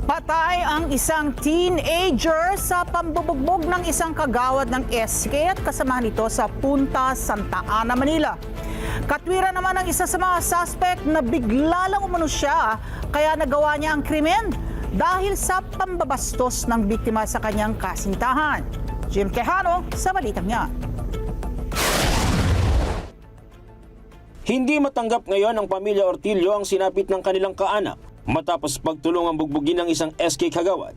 Patay ang isang teenager sa pambubugbog ng isang kagawad ng SK at kasamahan nito sa Punta Santa Ana, Manila. Katwiran naman ang isa sa mga suspect na bigla lang umano siya kaya nagawa niya ang krimen dahil sa pambabastos ng biktima sa kanyang kasintahan. Jim Quijano sa balitang niya. Hindi matanggap ngayon ng pamilya Ortillo ang sinapit ng kanilang kaanak matapos pagtulungang bugbugin ng isang SK kagawad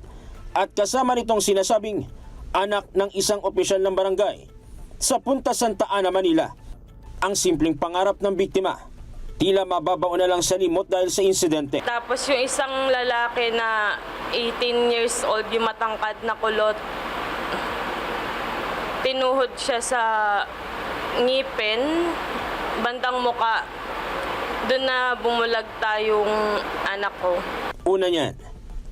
at kasama nitong sinasabing anak ng isang opisyal ng barangay sa Punta Santa Ana, Manila. Ang simpleng pangarap ng biktima, tila mababaw na lang sa limot dahil sa insidente. Tapos yung isang lalaki na 18 years old, yung matangkad na kulot, tinuhod siya sa ngipin, bandang muka. Doon na bumulag tayong anak ko. Una niyan,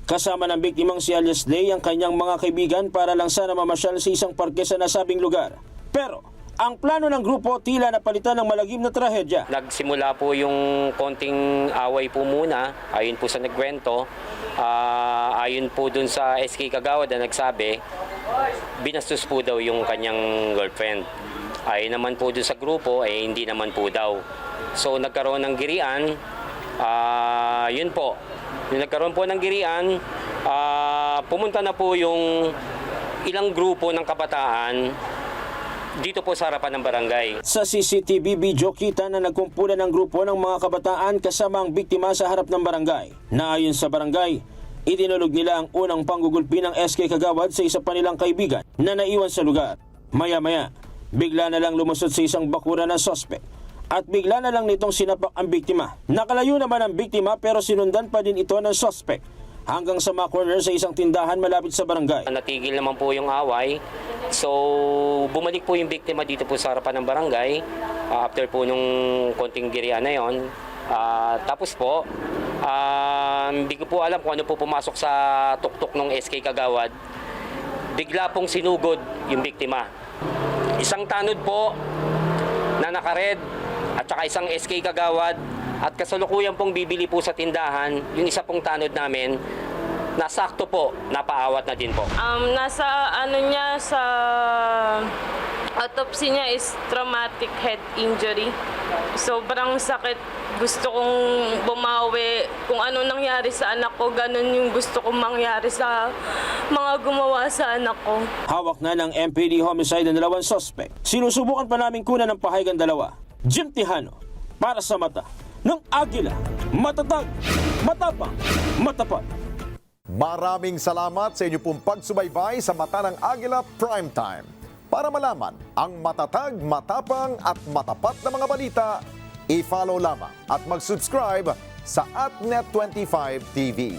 kasama ng biktimang si alias Lay ang kanyang mga kaibigan para lang sana mamasyal sa isang parke sa nasabing lugar. Pero ang plano ng grupo tila napalitan ng malagim na trahedya. Nagsimula po yung konting away po muna, ayon po sa nagkwento. Ayon po dun sa SK Kagawad na nagsabi, binastos po daw yung kanyang girlfriend. Ayon naman po dun sa grupo, hindi naman po daw. So nagkaroon ng girian, yun po. Yung nagkaroon po ng girian, pumunta na po yung ilang grupo ng kabataan dito po sa harapan ng barangay. Sa CCTV video kita na nagkumpulan ng grupo ng mga kabataan kasama ang biktima sa harap ng barangay. Na ayon sa barangay, itinulog nila ang unang panggugulpi ng SK Kagawad sa isa pa nilang kaibigan na naiwan sa lugar. Maya-maya, bigla na lang lumusot sa isang bakuran ng sospek at bigla na lang nitong sinapak ang biktima. Nakalayo naman ang biktima pero sinundan pa din ito ng sospek hanggang sa corner sa isang tindahan malapit sa barangay. Natigil naman po yung away. So bumalik po yung biktima dito po sa harapan ng barangay after po nung konting girian na yon. Tapos po, hindi ko po alam kung ano po pumasok sa tuktok ng SK Kagawad. Bigla pong sinugod yung biktima. Isang tanod po na naka-red at saka isang SK Kagawad at kasalukuyan pong bibili po sa tindahan, yung isa pong tanod namin, nasakto po, napaawat na din po. Nasa sa autopsy niya is traumatic head injury. Sobrang sakit. Gusto kong bumawi. Kung ano nangyari sa anak ko, ganun yung gusto kong mangyari sa mga gumawa sa anak ko. Hawak na ng MPD homicide ang dalawang suspect. Sinusubukan pa namin kunan ng pahayag ang dalawa. Jim Quijano, para sa mata ng Agila. Matatag, matapang, matapat. Maraming salamat sa inyo pong pagsubaybay sa Mata ng Agila Primetime. Para malaman ang matatag, matapang at matapat na mga balita, i-follow lamang at mag-subscribe sa @Net25 TV.